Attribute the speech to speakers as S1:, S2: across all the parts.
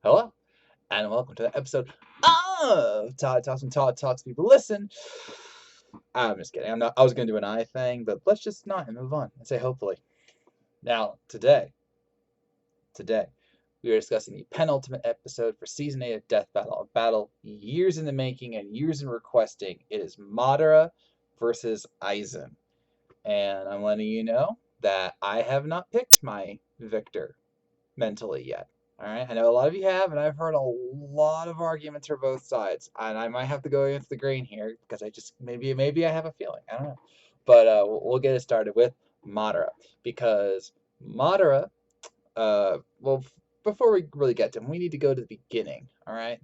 S1: Hello, and welcome to the episode of Todd Talks. When Todd Talks, people listen. I'm just kidding. I was gonna do an I thing, but let's just not and move on and say hopefully. Now, today, we are discussing the penultimate episode for season 8 of Death Battle. A battle years in the making and years in requesting. It is Madara versus Aizen, and I'm letting you know that I have not picked my victor mentally yet. All right, I know a lot of you have, and I've heard a lot of arguments for both sides, and I might have to go against the grain here because I just maybe I have a feeling. I don't know, but we'll get it started with Madara because Madara. Well, before we really get to him, we need to go to the beginning. All right,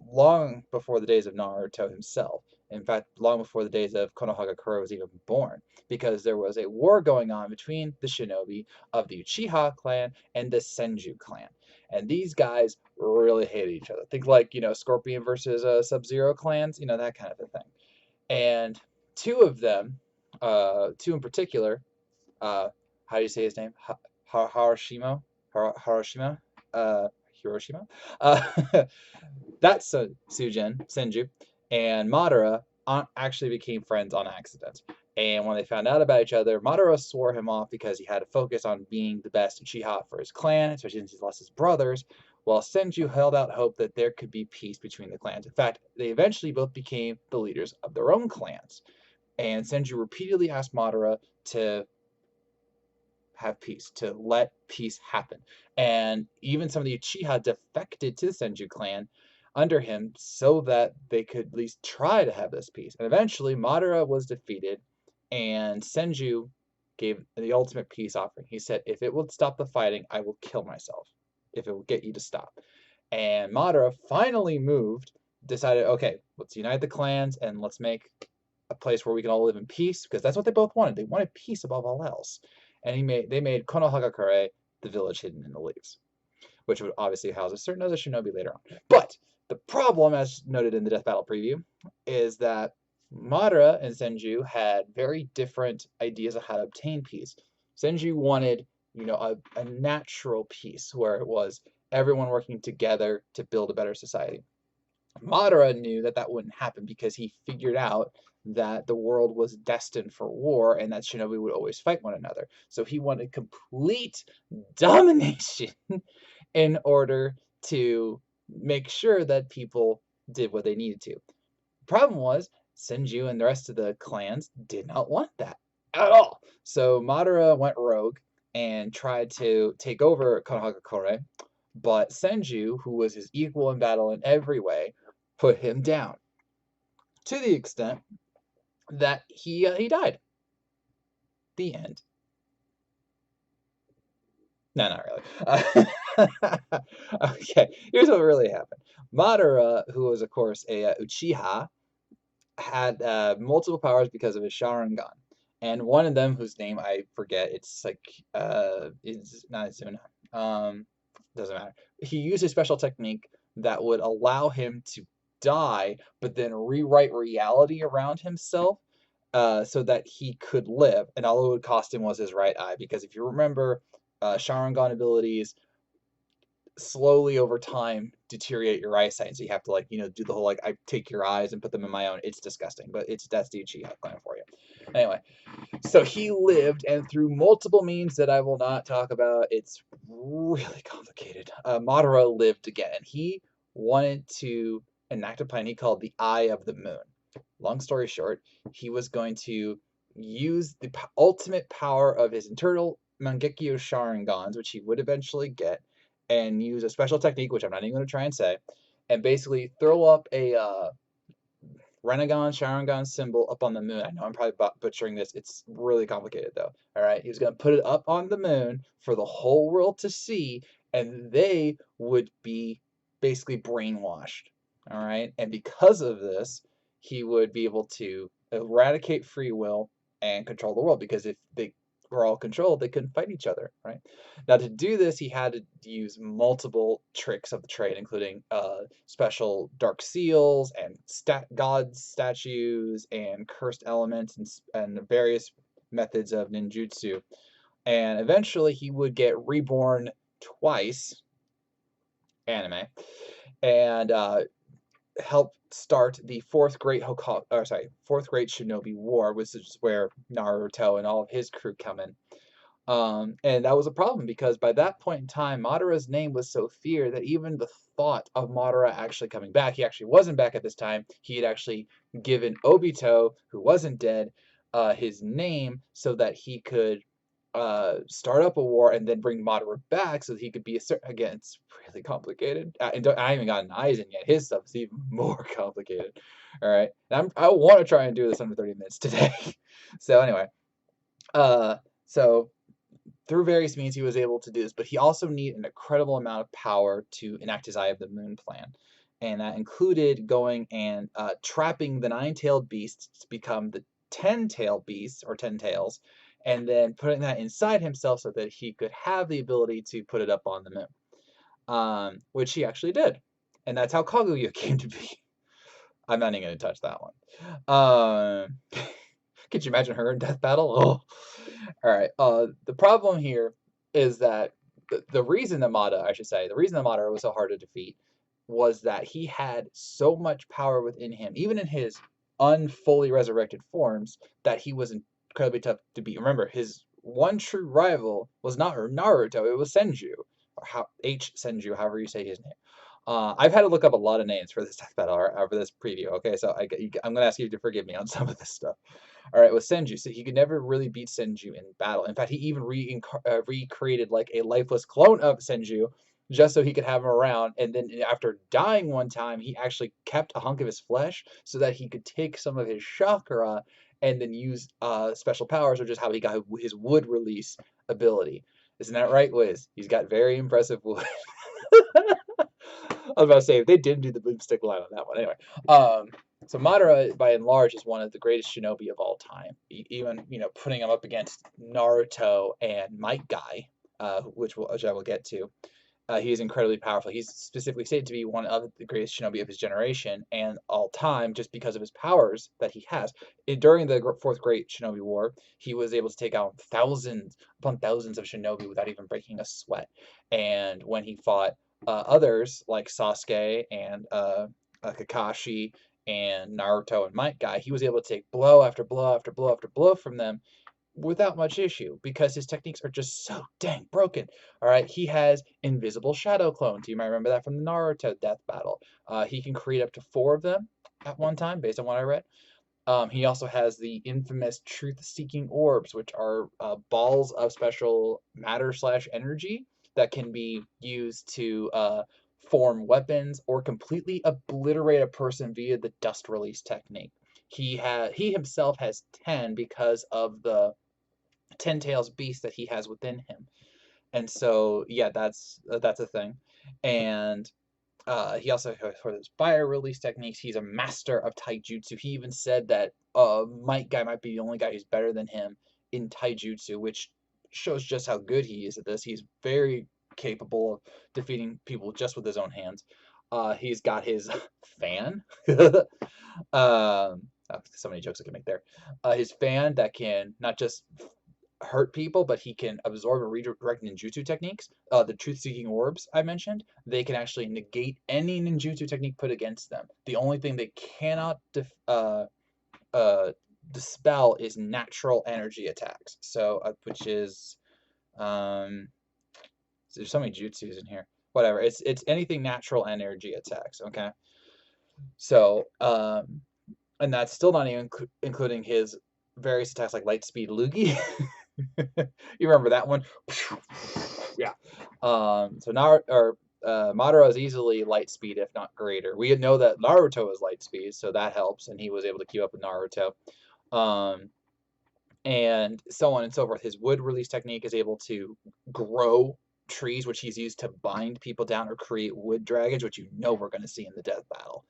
S1: long before the days of Naruto himself. In fact, long before the days of Konohagakure was even born, because there was a war going on between the shinobi of the Uchiha clan and the Senju clan. And these guys really hated each other. Think like, Scorpion versus Sub-Zero clans, that kind of a thing. And two of them, two in particular, how do you say his name? Harashima? Hiroshima? Hiroshima? Uh, that's Senju, and Madara actually became friends on accident. And when they found out about each other, Madara swore him off because he had to focus on being the best Uchiha for his clan, especially since he lost his brothers, while Senju held out hope that there could be peace between the clans. In fact, they eventually both became the leaders of their own clans. And Senju repeatedly asked Madara to have peace, to let peace happen. And even some of the Uchiha defected to the Senju clan under him so that they could at least try to have this peace. And eventually, Madara was defeated, and Senju gave the ultimate peace offering. He said, if it will stop the fighting, I will kill myself, if it will get you to stop. And Madara finally decided, okay, let's unite the clans and let's make a place where we can all live in peace, because that's what they both wanted. They wanted peace above all else. And they made Konohagakure the village hidden in the leaves, which would obviously house a certain other shinobi later on. But the problem, as noted in the Death Battle preview, is that Madara and Senju had very different ideas of how to obtain peace. Senju wanted, a natural peace where it was everyone working together to build a better society. Madara knew that that wouldn't happen because he figured out that the world was destined for war and that shinobi would always fight one another. So he wanted complete domination in order to make sure that people did what they needed to. The problem was Senju and the rest of the clans did not want that at all. So Madara went rogue and tried to take over Konohagakure, but Senju, who was his equal in battle in every way, put him down to the extent that he died. The end. No, not really. Okay, here's what really happened. Madara, who was of course a Uchiha, had multiple powers because of his Sharingan, and one of them, whose name I forget, it's like it's not Izuna. Doesn't matter. He used a special technique that would allow him to die, but then rewrite reality around himself so that he could live. And all it would cost him was his right eye, because if you remember, Sharingan abilities slowly over time deteriorate your eyesight, so you have to do the whole I take your eyes and put them in my own. It's disgusting, but that's the Uchiha clan for you. Anyway, so he lived, and through multiple means that I will not talk about, it's really complicated. Madara lived again, and he wanted to enact a plan he called the Eye of the Moon. Long story short, he was going to use the ultimate power of his internal Mangekyo Sharingans, which he would eventually get, and use a special technique, which I'm not even going to try and say, and basically throw up a Renegon Sharingan symbol up on the moon. I know I'm probably butchering this. It's really complicated, though. All right. He was going to put it up on the moon for the whole world to see, and they would be basically brainwashed. All right. And because of this, he would be able to eradicate free will and control the world, because if they were all controlled, they couldn't fight each other, right? Now, to do this, he had to use multiple tricks of the trade, including special dark seals and god statues and cursed elements and various methods of ninjutsu. And eventually, he would get reborn twice anime, and helped start the fourth great Shinobi War, which is where Naruto and all of his crew come in. And that was a problem because by that point in time, Madara's name was so feared that even the thought of Madara actually coming back, he actually wasn't back at this time. He had actually given Obito, who wasn't dead, his name so that he could start up a war and then bring Madara back so that he could be a certain. Again, it's really complicated. And I haven't even gotten Aizen yet. His stuff is even more complicated. All right, and I want to try and do this under 30 minutes today. So anyway, so through various means he was able to do this, but he also needed an incredible amount of power to enact his Eye of the Moon plan. And that included going and trapping the 9-tailed beasts to become the 10-tailed beasts, or 10 tails, and then putting that inside himself so that he could have the ability to put it up on the moon, which he actually did. And that's how Kaguya came to be. I'm not even going to touch that one. Could you imagine her in Death Battle? Oh. All right. The problem here is that the reason that Madara was so hard to defeat was that he had so much power within him, even in his unfully resurrected forms, that he was incredibly tough to beat. Remember, his one true rival was not Naruto, it was Senju, or Senju, however you say his name. I've had to look up a lot of names for this death battle, or for this preview. Okay, so I'm gonna ask you to forgive me on some of this stuff. All right, with Senju, so he could never really beat Senju in battle. In fact, he even recreated like a lifeless clone of Senju just so he could have him around. And then after dying one time, he actually kept a hunk of his flesh so that he could take some of his chakra and then use special powers, which is how he got his wood release ability. Isn't that right, Wiz? He's got very impressive wood. I was about to say, if they didn't do the boomstick line on that one. Anyway, so Madara, by and large, is one of the greatest shinobi of all time. Even, putting him up against Naruto and Might Guy, which I will get to. He is incredibly powerful. He's specifically stated to be one of the greatest shinobi of his generation and all time, just because of his powers that he has. During the Fourth Great Shinobi War, he was able to take out thousands upon thousands of shinobi without even breaking a sweat. And when he fought others like Sasuke and Kakashi and Naruto and Might Guy, he was able to take blow after blow after blow after blow from them without much issue because his techniques are just so dang broken. All right, he has invisible shadow clones. You might remember that from the Naruto death battle. He can create up to 4 of them at one time, based on what I read. He also has the infamous truth-seeking orbs, which are balls of special matter/energy that can be used to form weapons or completely obliterate a person via the dust release technique. He himself has 10 because of the 10 tails beast that he has within him. And so, yeah, that's a thing. And he also has for his fire release techniques. He's a master of taijutsu. He even said that Might Guy might be the only guy who's better than him in taijutsu, which shows just how good he is at this. He's very capable of defeating people just with his own hands. He's got his fan. So many jokes I can make there. His fan that can not just hurt people, but he can absorb and redirect ninjutsu techniques. The truth-seeking orbs I mentioned, they can actually negate any ninjutsu technique put against them. The only thing they cannot dispel is natural energy attacks. So, which is, there's so many jutsus in here. Whatever. It's anything natural energy attacks. Okay. So, and that's still not even including his various attacks like light speed Lugi. You remember that one? Yeah. So Madara is easily light speed, if not greater. We know that Naruto is light speed, so that helps, and he was able to keep up with Naruto. And so on and so forth. His wood release technique is able to grow trees, which he's used to bind people down or create wood dragons, which we're going to see in the death battle.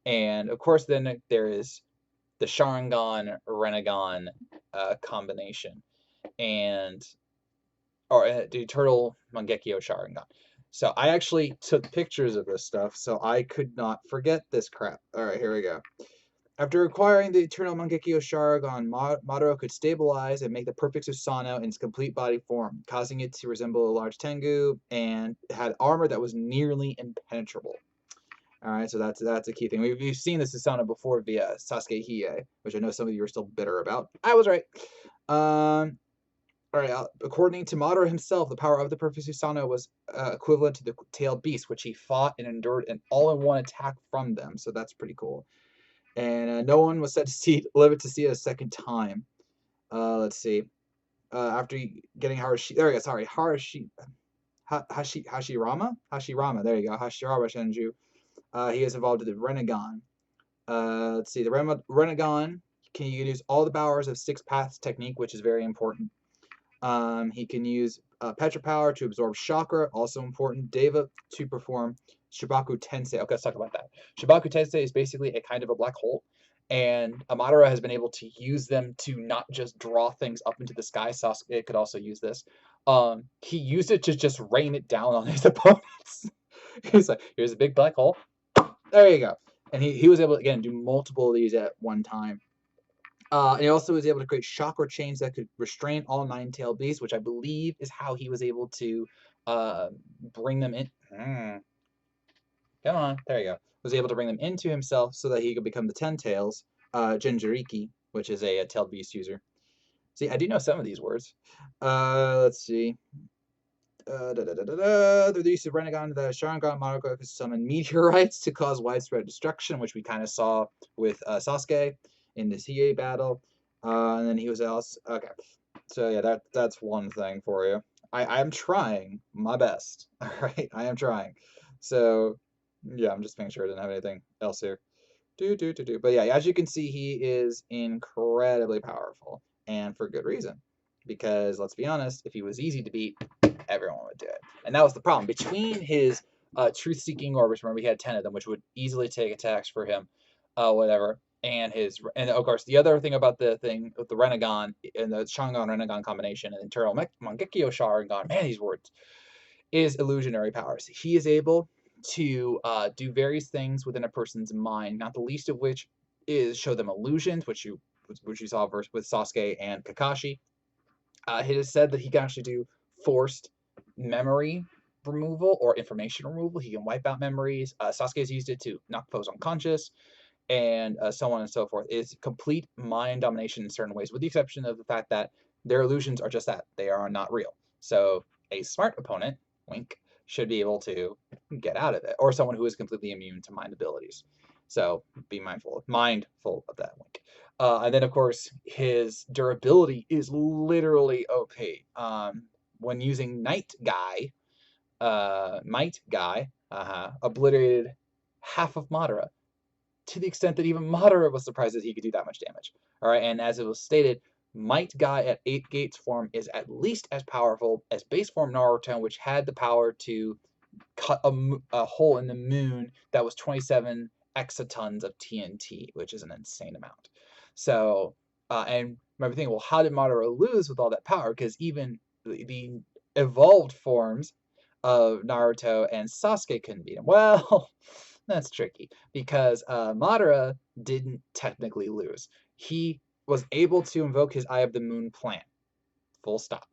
S1: And of course, then there is the Sharingan Renegon combination, or the Eternal Mangekyo Sharingan. So I actually took pictures of this stuff, so I could not forget this crap. All right, here we go. After acquiring the Eternal Mangekyo Sharingan, Madara could stabilize and make the perfect Susanoo in its complete body form, causing it to resemble a large Tengu, and had armor that was nearly impenetrable. All right, so that's a key thing. We've seen the Susanoo before via Sasuke Hiei, which I know some of you are still bitter about. I was right. All right, according to Madara himself, the power of the perfect Susanoo was equivalent to the tailed beast, which he fought and endured an all-in-one attack from them. So that's pretty cool. And no one was said to live to see it a second time. Let's see. After getting Hashirama. There you go. Hashirama Shenju. He is involved in the Renegon. Let's see. The Renegon can use all the powers of Six Paths technique, which is very important. He can use Petra Power to absorb chakra, also important. Deva to perform Shibaku Tensei. Okay, let's talk about that. Shibaku Tensei is basically a kind of a black hole, and Madara has been able to use them to not just draw things up into the sky. Sasuke could also use this. He used it to just rain it down on his opponents. He's like, here's a big black hole. There you go. And he was able to, again, do multiple of these at one time. And he also was able to create chakra chains that could restrain all nine-tailed beasts, which I believe is how he was able to bring them in. Come on, there you go. Was able to bring them into himself so that he could become the 10 tails, Jinjuriki, which is a tailed beast user. See, I do know some of these words. Let's see. The use of Renegon, the Sharingan Madara could summon meteorites to cause widespread destruction, which we kind of saw with Sasuke in this Hiei battle. And then he was also okay. So yeah, that's one thing for you. I'm trying my best. All right, I am trying. So yeah, I'm just making sure I didn't have anything else here. But yeah, as you can see, he is incredibly powerful, and for good reason. Because let's be honest, if he was easy to beat, everyone would do it. And that was the problem. Between his truth-seeking orbits, remember he had 10 of them, which would easily take attacks for him, whatever. And of course, the other thing about the thing with the Renegon and the Sharingan Renegon combination and internal Mangekyo Sharingan, man, these words, is illusionary powers. He is able to do various things within a person's mind, not the least of which is show them illusions, which you saw with Sasuke and Kakashi. It is said that he can actually do forced memory removal or information removal. He can wipe out memories. Sasuke has used it to knock foes unconscious, and so on and so forth. It's complete mind domination in certain ways, with the exception of the fact that their illusions are just that. They are not real. So a smart opponent, wink, should be able to get out of it, or someone who is completely immune to mind abilities. So be mindful of that, wink. And then, of course, his durability is literally OP. When using Might Guy, obliterated half of Madara, to the extent that even Madara was surprised that he could do that much damage. All right, and as it was stated, Might Guy at 8 Gates form is at least as powerful as base form Naruto, which had the power to cut a hole in the moon that was 27 exatons of TNT, which is an insane amount. So, and remember thinking, well, how did Madara lose with all that power? Because even the evolved forms of Naruto and Sasuke couldn't beat him. Well, that's tricky because Madara didn't technically lose. He was able to invoke his Eye of the Moon plant. Full stop.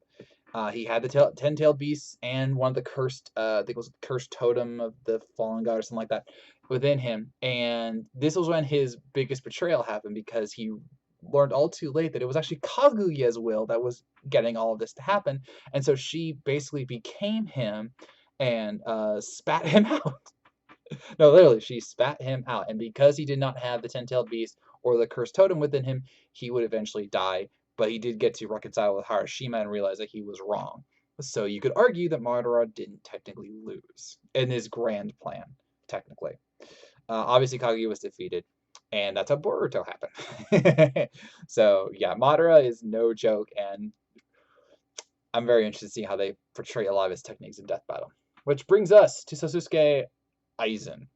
S1: He had the 10-tailed beasts and one of the cursed, I think it was the cursed totem of the fallen god or something like that, within him. And this was when his biggest betrayal happened, because he learned all too late that it was actually Kaguya's will that was getting all of this to happen. And so she basically became him and spat him out. No, literally, she spat him out. And because he did not have the 10-tailed beast or the cursed totem within him, he would eventually die. But he did get to reconcile with Harashima and realize that he was wrong. So you could argue that Madara didn't technically lose in his grand plan, technically. Obviously, Kaguya was defeated, and that's how Boruto happened. So yeah, Madara is no joke, and I'm very interested to see how they portray a lot of his techniques in Death Battle. Which brings us to Sosuke Aizen.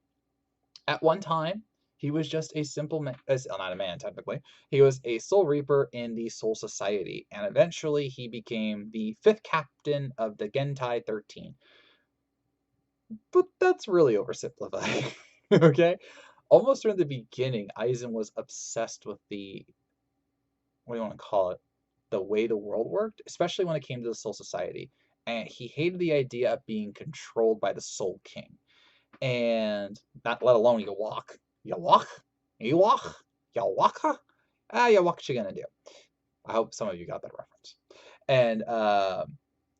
S1: At one time, he was just a simple man, not a man technically. He was a Soul Reaper in the Soul Society, and eventually he became the 5th captain of the Gentai 13. But that's really oversimplifying, okay? almost from the beginning, Aizen was obsessed with the, what do you want to call it, the way the world worked, especially when it came to the Soul Society. And he hated the idea of being controlled by the Soul King. And not let alone you walk. You walk? You walk? You walk? You walk, what you gonna do? I hope some of you got that reference. And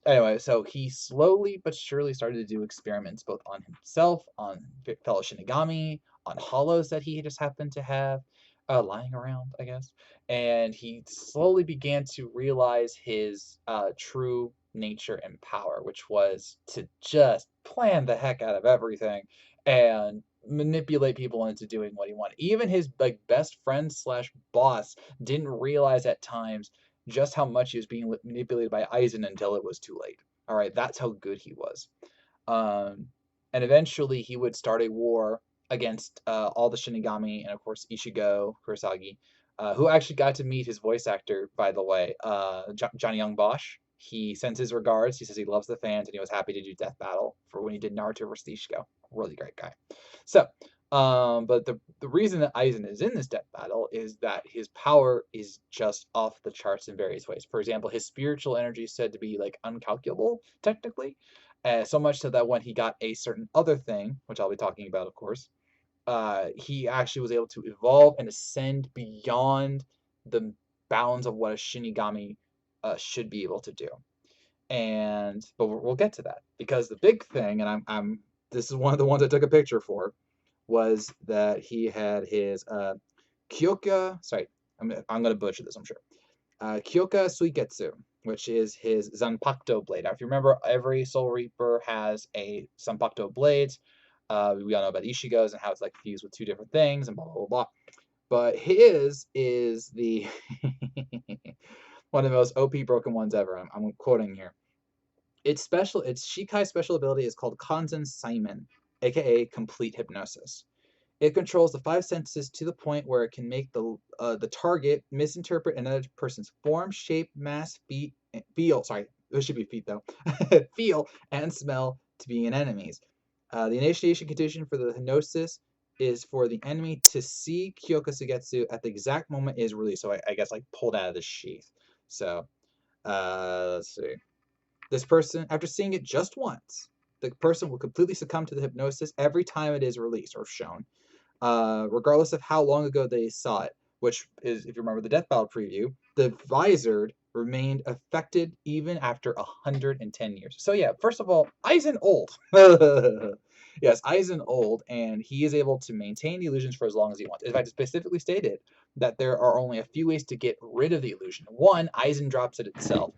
S1: anyway, so he slowly but surely started to do experiments both on himself, on fellow Shinigami, on hollows that he just happened to have lying around, I guess. And he slowly began to realize his true nature and power, which was to just plan the heck out of everything and manipulate people into doing what he wanted. Even his like best friend slash boss didn't realize at times just how much he was being manipulated by Aizen until it was too late. All right, that's how good he was. Um, and eventually he would start a war against all the Shinigami and of course Ishigo Kurosagi, who actually got to meet his voice actor, by the way, Johnny Young Bosch. He sends his regards. He says he loves the fans and he was happy to do Death Battle for when he did Naruto versus Ishigo. Really great guy. So, but the reason that Aizen is in this death battle is that his power is just off the charts in various ways. For example, his spiritual energy is said to be like uncalculable, technically, so much so that when he got a certain other thing, which I'll be talking about, of course, he actually was able to evolve and ascend beyond the bounds of what a Shinigami should be able to do. And but we'll get to that because the big thing, and I'm this is one of the ones I took a picture for, was that he had his Kyoka. Sorry, I'm gonna butcher this, I'm sure. Kyoka Suigetsu, which is his Zanpakuto blade. Now, if you remember, every Soul Reaper has a Zanpakuto blade. We all know about Ishigo's and how it's like fused with two different things and blah blah blah blah. But his is the one of the most OP broken ones ever. I'm quoting here. Its Shikai's special ability is called Kanzen Saimen, aka complete hypnosis. It controls the five senses to the point where it can make the target misinterpret another person's form, shape, mass, feel. Sorry, it should be feet though. Feel and smell to be an enemy's. The initiation condition for the hypnosis is for the enemy to see Kyoka Suigetsu at the exact moment it is released. So I guess like pulled out of the sheath. So let's see. This person, after seeing it just once, the person will completely succumb to the hypnosis every time it is released or shown, regardless of how long ago they saw it, which is, if you remember the Death Battle preview, the Visored remained affected even after 110 years. So yeah, first of all, Aizen old. Yes, Aizen old, and he is able to maintain the illusions for as long as he wants. In fact, it specifically stated that there are only a few ways to get rid of the illusion. One, Aizen drops it itself.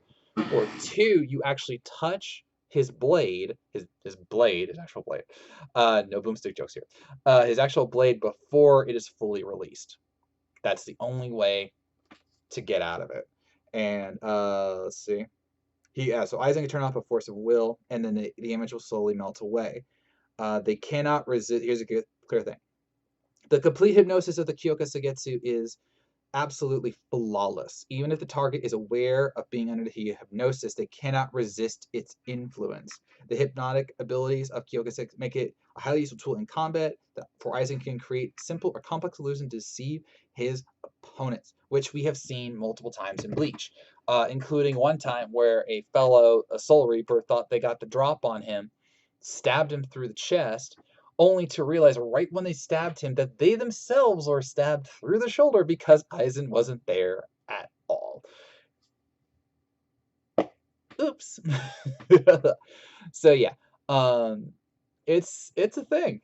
S1: Or two, you actually touch his blade, his actual blade. No boomstick jokes here. His actual blade before it is fully released. That's the only way to get out of it. And let's see. So Aizen can turn off a force of will, and then the image will slowly melt away. They cannot resist. Here's a clear thing. The complete hypnosis of the Kyoka Suigetsu is absolutely flawless. Even if the target is aware of being under the hypnosis, they cannot resist its influence. The hypnotic abilities of Kyoka make it a highly useful tool in combat. For Aizen can create simple or complex illusions to deceive his opponents, which we have seen multiple times in Bleach, including one time where a Soul Reaper thought they got the drop on him, stabbed him through the chest, only to realize right when they stabbed him that they themselves were stabbed through the shoulder because Aizen wasn't there at all. Oops. So yeah, it's a thing.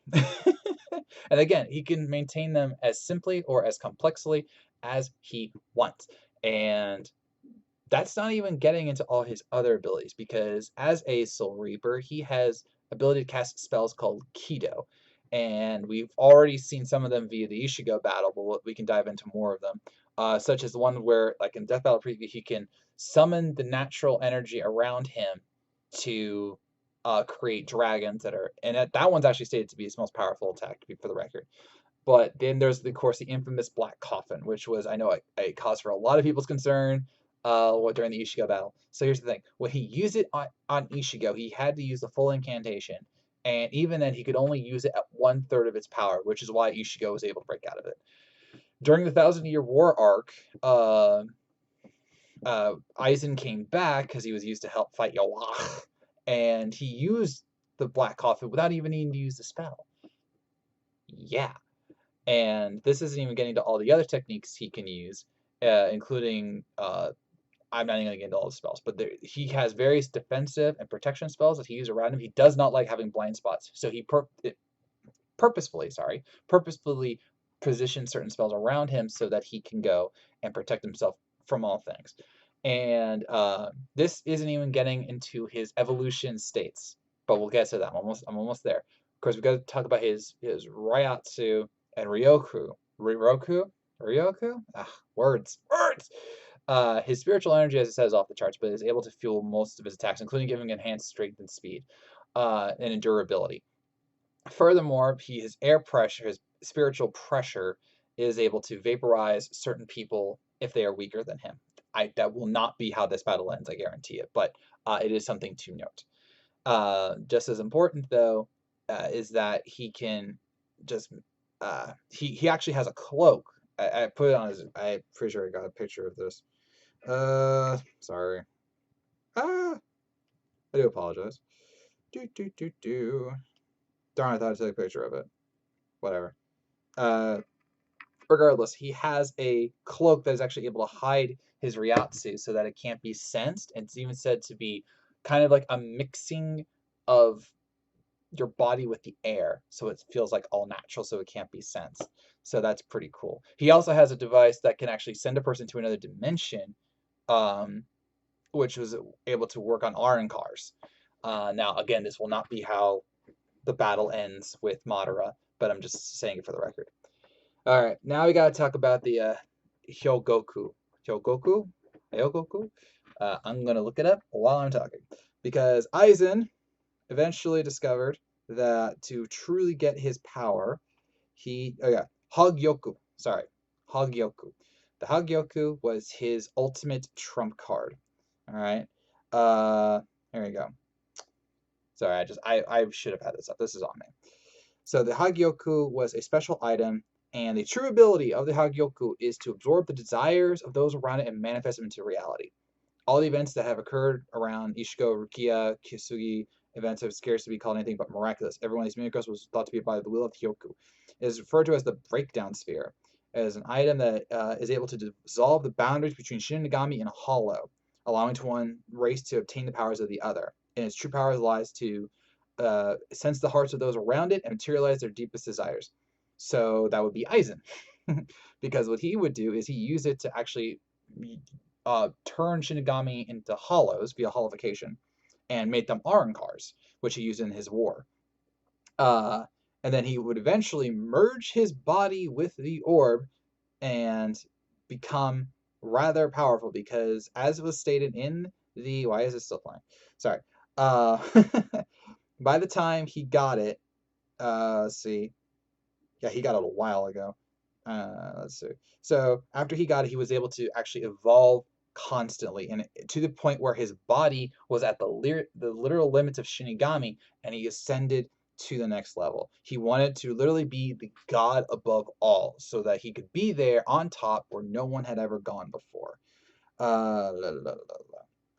S1: And again, he can maintain them as simply or as complexly as he wants. And that's not even getting into all his other abilities, because as a Soul Reaper, he has ability to cast spells called Kido. And we've already seen some of them via the Ishigo battle, but we can dive into more of them. Such as the one where, like in Death Battle Preview, he can summon the natural energy around him to create dragons and that one's actually stated to be his most powerful attack, for the record. But then there's, of course, the infamous Black Coffin, which was, I know, a cause for a lot of people's concern during the Ishigo battle. So here's the thing. When he used it on Ishigo, he had to use the full incantation. And even then, he could only use it at 1/3 of its power, which is why Ishigo was able to break out of it. During the Thousand Year War arc, Aizen came back because he was used to help fight Yawah, and he used the Black Coffin without even needing to use the spell. Yeah. And this isn't even getting to all the other techniques he can use, including I'm not even going to get into all the spells, but he has various defensive and protection spells that he uses around him. He does not like having blind spots, so he purposefully positions certain spells around him so that he can go and protect himself from all things. And this isn't even getting into his evolution states, but we'll get to that. I'm almost there. Of course, we've got to talk about his Ryatsu and Ryoku. Ryoku? Words. His spiritual energy, as it says, off the charts, but is able to fuel most of his attacks, including giving enhanced strength and speed, and endurability. Furthermore, his air pressure, his spiritual pressure, is able to vaporize certain people if they are weaker than him. That will not be how this battle ends, I guarantee it, but it is something to note. Just as important, though, is that he can just he actually has a cloak. I put it on his. I'm pretty sure I got a picture of this. Sorry. I do apologize. Darn, I thought I took a picture of it. Whatever. Regardless, he has a cloak that is actually able to hide his Ryatsu so that it can't be sensed. And it's even said to be kind of like a mixing of your body with the air, so it feels like all natural, so it can't be sensed. So that's pretty cool. He also has a device that can actually send a person to another dimension, which was able to work on Arin cars. Now, again, this will not be how the battle ends with Madara, but I'm just saying it for the record. All right, now we got to talk about the Hyogoku. Hyogoku? I'm going to look it up while I'm talking. Because Aizen eventually discovered that to truly get his power, Hagyoku. Sorry, Hagyoku. The Hagyoku was his ultimate trump card. All right. Here we go. Sorry, I should have had this up. This is on me. So the Hagyoku was a special item, and the true ability of the Hagyoku is to absorb the desires of those around it and manifest them into reality. All the events that have occurred around Ishigo, Rukia, Kisugi events have scarce to be called anything but miraculous. Every one of these miracles was thought to be by the will of Hyoku. It is referred to as the breakdown sphere, as an item that is able to dissolve the boundaries between Shinigami and Hollow, allowing to one race to obtain the powers of the other. And its true power lies to sense the hearts of those around it and materialize their deepest desires. So that would be Aizen. Because what he would do is he used it to actually turn Shinigami into hollows via holification and made them Arin cars, which he used in his war. And then he would eventually merge his body with the orb and become rather powerful because, as was stated in the... Why is it still playing? Sorry. By the time he got it, let's see. Yeah, he got it a while ago. Let's see. So after he got it, he was able to actually evolve constantly, and to the point where his body was at the literal limits of Shinigami, and he ascended to the next level. He wanted to literally be the god above all, so that he could be there on top where no one had ever gone before.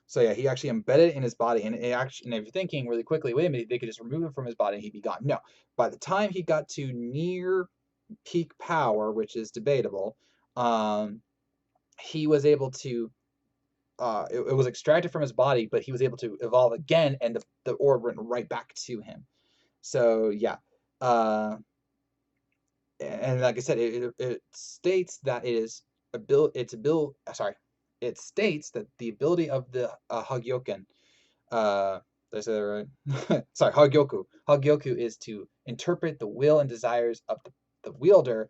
S1: So yeah, he actually embedded it in his body, and if you're thinking really quickly, wait a minute, they could just remove it from his body and he'd be gone. No, by the time he got to near peak power, which is debatable, he was able to it was extracted from his body, but he was able to evolve again, and the orb went right back to him. So yeah, and like I said, it states that it states that the ability of the Hagyoken, did I say that right? Sorry, Hagyoku. Hagyoku is to interpret the will and desires of the wielder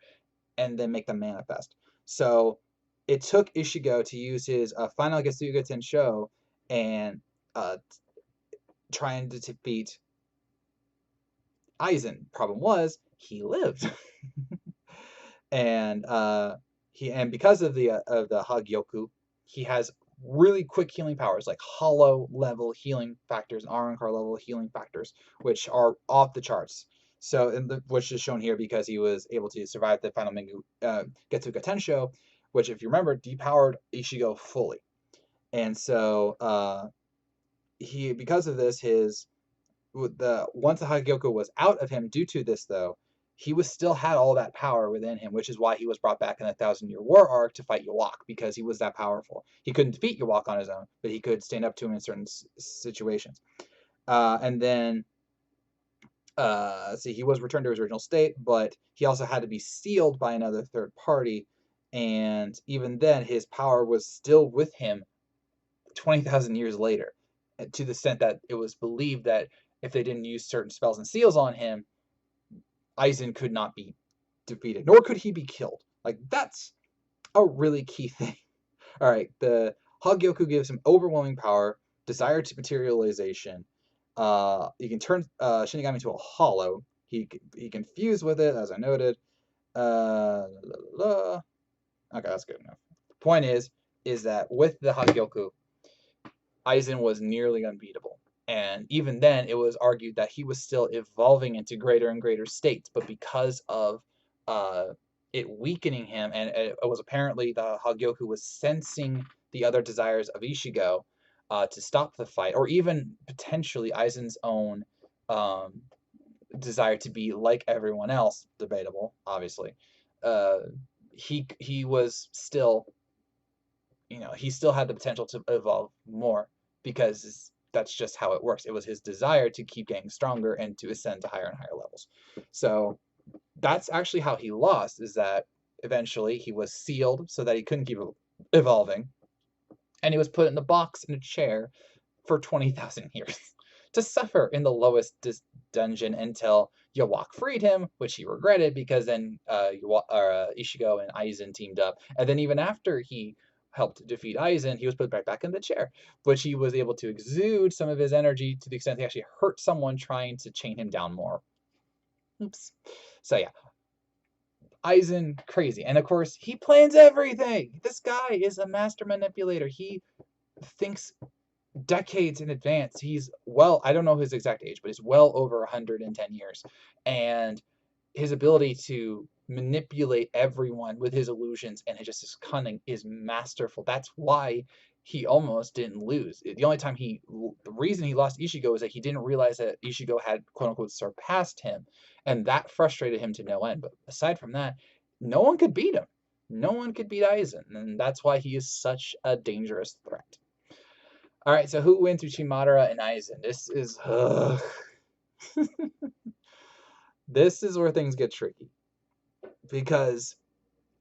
S1: and then make them manifest. So it took Ishigo to use his final Getsuga Tensho and trying to defeat Aizen. Problem was, he lived. And because of the Hagyoku, he has really quick healing powers, like hollow level healing factors and Arrancar level healing factors, which are off the charts. So, which is shown here because he was able to survive the final Mingu Getsuga Tensho, which, if you remember, depowered Ishigo fully. And so, because of this, once the Hagyoku was out of him due to this, though, he still had all that power within him, which is why he was brought back in the 1,000-Year War arc to fight Yawak, because he was that powerful. He couldn't defeat Yawak on his own, but he could stand up to him in certain situations. And then, he was returned to his original state, but he also had to be sealed by another third party, and even then, his power was still with him 20,000 years later, to the extent that it was believed that if they didn't use certain spells and seals on him, Aizen could not be defeated, nor could he be killed. Like, that's a really key thing. All right, the Hagyoku gives him overwhelming power, desire to materialization. He can turn Shinigami into a hollow. He can fuse with it, as I noted. Okay, that's good enough. Point is that with the Hagyoku, Aizen was nearly unbeatable. And even then, it was argued that he was still evolving into greater and greater states. But because of it weakening him, and it was apparently the Hagyoku was sensing the other desires of Ishigo to stop the fight, or even potentially Aizen's own desire to be like everyone else, debatable, obviously. He was still, he still had the potential to evolve more, because that's just how it works. It was his desire to keep getting stronger and to ascend to higher and higher levels. So that's actually how he lost, is that eventually he was sealed so that he couldn't keep evolving, and he was put in the box in a chair for 20,000 years to suffer in the lowest dungeon until Yawak freed him, which he regretted, because then Ishigo and Aizen teamed up. And then even after he helped defeat Aizen, he was put right back in the chair, which he was able to exude some of his energy to the extent he actually hurt someone trying to chain him down more. Oops. So yeah, Aizen, crazy. And of course, he plans everything. This guy is a master manipulator. He thinks decades in advance. He's I don't know his exact age, but he's well over 110 years. And his ability to manipulate everyone with his illusions and his cunning is masterful. That's why he almost didn't lose. The reason he lost Ishigo is that he didn't realize that Ishigo had, quote unquote, surpassed him. And that frustrated him to no end. But aside from that, no one could beat him. No one could beat Aizen. And that's why he is such a dangerous threat. All right, so who wins between Madara and Aizen? This is this is where things get tricky, because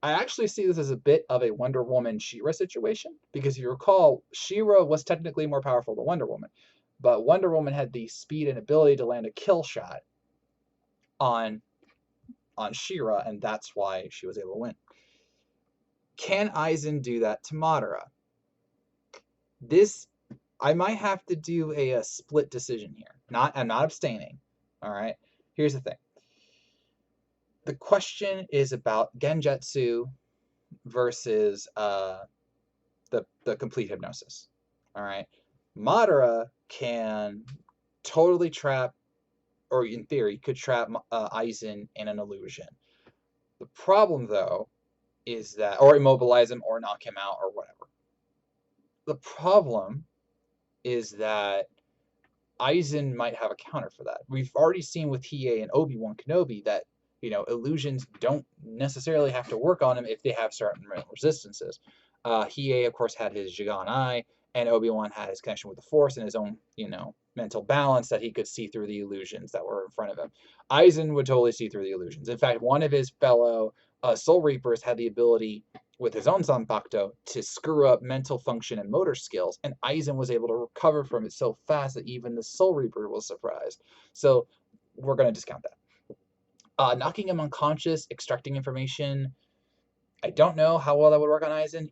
S1: I actually see this as a bit of a Wonder Woman She-Ra situation, because if you recall, She-Ra was technically more powerful than Wonder Woman, but Wonder Woman had the speed and ability to land a kill shot on She-Ra, and that's why she was able to win. Can Aizen do that to Madara? I might have to do a split decision here. I'm not abstaining. All right. Here's the thing. The question is about Genjutsu versus the complete hypnosis. All right. Madara can totally trap, or in theory, could trap Aizen in an illusion. The problem, though, is that, or immobilize him, or knock him out, or whatever. The problem is that Aizen might have a counter for that. We've already seen with Hiei and Obi-Wan Kenobi that, illusions don't necessarily have to work on him if they have certain resistances. Hiei, of course, had his Jigan Eye, and Obi-Wan had his connection with the Force and his own, mental balance that he could see through the illusions that were in front of him. Aizen would totally see through the illusions. In fact, one of his fellow Soul Reapers had the ability, with his own Zanpakuto, to screw up mental function and motor skills, and Aizen was able to recover from it so fast that even the Soul Reaper was surprised. So we're going to discount that. Knocking him unconscious, extracting information, I don't know how well that would work on Aizen.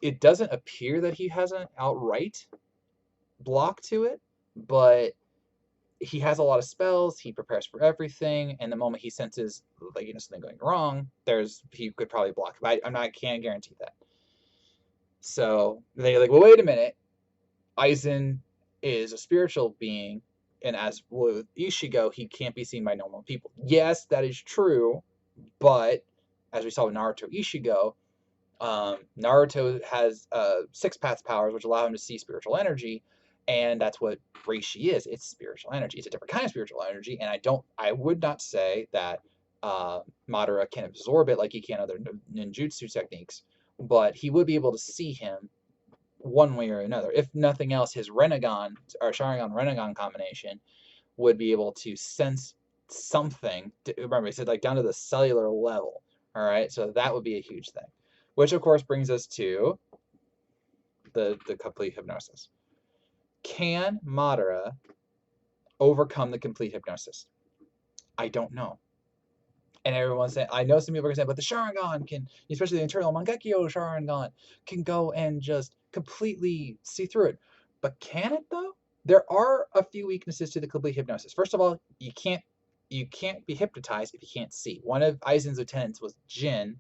S1: It doesn't appear that he has an outright block to it, but he has a lot of spells. He prepares for everything, and the moment he senses something going wrong, he could probably block it. But I can't guarantee that. So they're like, well, wait a minute. Aizen is a spiritual being, and as with Ishigo, he can't be seen by normal people. Yes, that is true, but as we saw with Naruto Ishigo, Naruto has six paths powers, which allow him to see spiritual energy, and that's what Reishi is. It's spiritual energy. It's a different kind of spiritual energy, and I would not say that Madara can absorb it like he can other ninjutsu techniques, but he would be able to see him one way or another. If nothing else, his Renegon or Sharingan Renegon combination would be able to sense something. Remember, he said like down to the cellular level. All right, so that would be a huge thing. Which of course brings us to the complete hypnosis. Can Madara overcome the complete hypnosis? I don't know. And everyone's saying, I know some people are saying, but the Sharingan can, especially the internal Mangekyo Sharingan, can go and just completely see through it. But can it though? There are a few weaknesses to the complete hypnosis. First of all, you can't be hypnotized if you can't see. One of Aizen's lieutenants was Jin,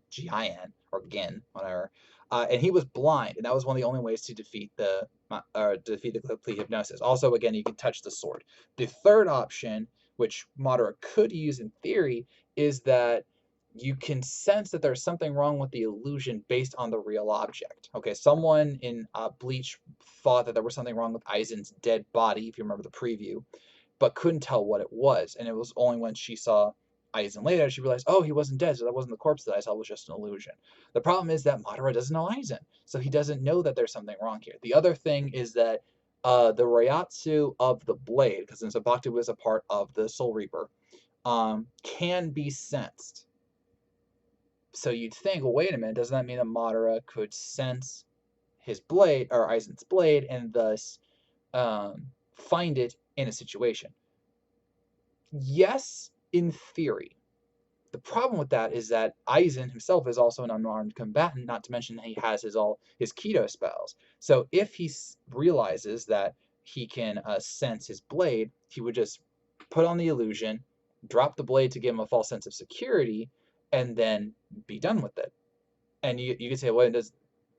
S1: or Gin, whatever, and he was blind, and that was one of the only ways to defeat the complete hypnosis. Also, again, you can touch the sword. The third option, which Madara could use in theory, is that you can sense that there's something wrong with the illusion based on the real object. Okay, someone in Bleach thought that there was something wrong with Aizen's dead body, if you remember the preview, but couldn't tell what it was. And it was only when she saw Aizen later she realized, oh, he wasn't dead, so that wasn't the corpse that I saw, it was just an illusion. The problem is that Madara doesn't know Aizen, so he doesn't know that there's something wrong here. The other thing is that the Reiatsu of the blade, because Zanpakuto was a part of the Soul Reaper, can be sensed. So you'd think, well, wait a minute, doesn't that mean that Madara could sense his blade, or Aizen's blade, and thus find it in a situation? Yes, in theory. The problem with that is that Aizen himself is also an unarmed combatant, not to mention he has his Kido spells. So if he realizes that he can sense his blade, he would just put on the illusion, drop the blade to give him a false sense of security, and then be done with it. And you could say, well,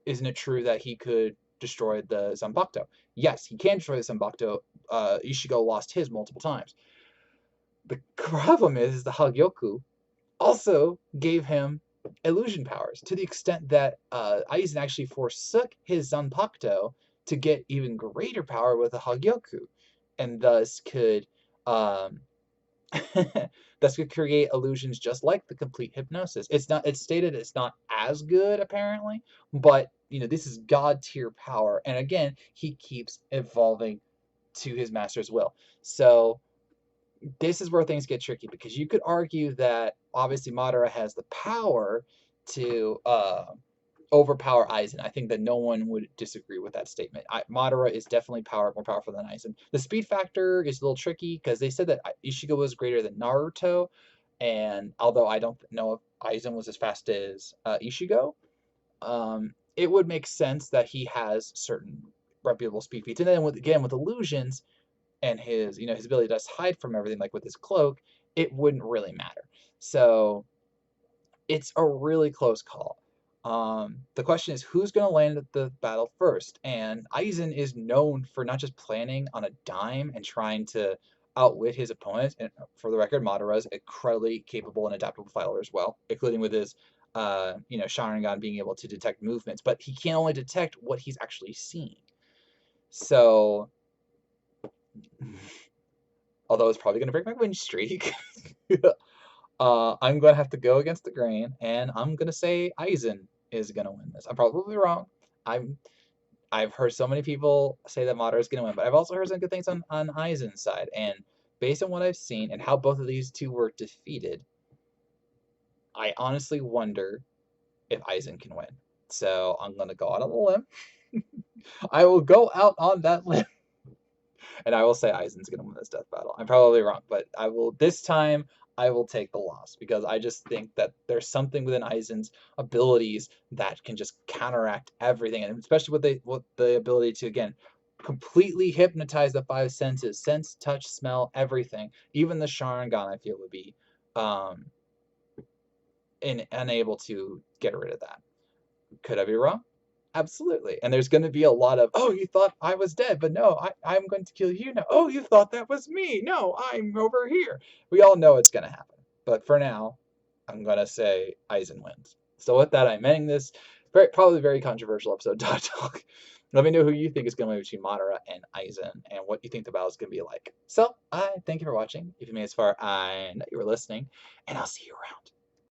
S1: isn't it true that he could destroy the Zanpakuto? Yes, he can destroy the Zanpakuto. Ishigo lost his multiple times. The problem is the Hagyoku also gave him illusion powers to the extent that Aizen actually forsook his Zanpakuto to get even greater power with the Hagyoku, and thus could create illusions just like the complete hypnosis. It's stated it's not as good apparently, but this is god tier power, and again he keeps evolving to his master's will. So this is where things get tricky, because you could argue that obviously Madara has the power to overpower Aizen. I think that no one would disagree with that statement. Madara is definitely more powerful than Aizen. The speed factor is a little tricky because they said that Ishigo was greater than Naruto, and although I don't know if Aizen was as fast as Ishigo, it would make sense that he has certain reputable speed feats. And then with illusions, and his ability to hide from everything, like with his cloak, it wouldn't really matter. So it's a really close call. The question is, who's going to land at the battle first? And Aizen is known for not just planning on a dime and trying to outwit his opponents. And for the record, Madara is incredibly capable and adaptable fighter as well, including with his Sharingan being able to detect movements. But he can only detect what he's actually seeing. So although it's probably going to break my win streak, I'm going to have to go against the grain, and I'm going to say Aizen is going to win this. I'm probably wrong. I've heard so many people say that Madara is going to win, but I've also heard some good things on Aizen's side, and based on what I've seen and how both of these two were defeated, I honestly wonder if Aizen can win. So I'm going to go out on a limb. I will go out on that limb, and I will say Aizen's going to win this death battle. I'm probably wrong, but this time I will take the loss, because I just think that there's something within Aizen's abilities that can just counteract everything, and especially with the ability to, again, completely hypnotize the five senses: sense, touch, smell, everything. Even the Sharingan, I feel, would be unable to get rid of that. Could I be wrong? Absolutely. And there's going to be a lot of, oh, you thought I was dead, but no, I'm going to kill you now. Oh, you thought that was me. No, I'm over here. We all know it's going to happen. But for now, I'm going to say Aizen wins. So with that, I'm ending this probably very controversial episode, Todd Talk. Let me know who you think is going to win between Madara and Aizen and what you think the battle is going to be like. So I thank you for watching. If you made it this far, I know you were listening, and I'll see you around.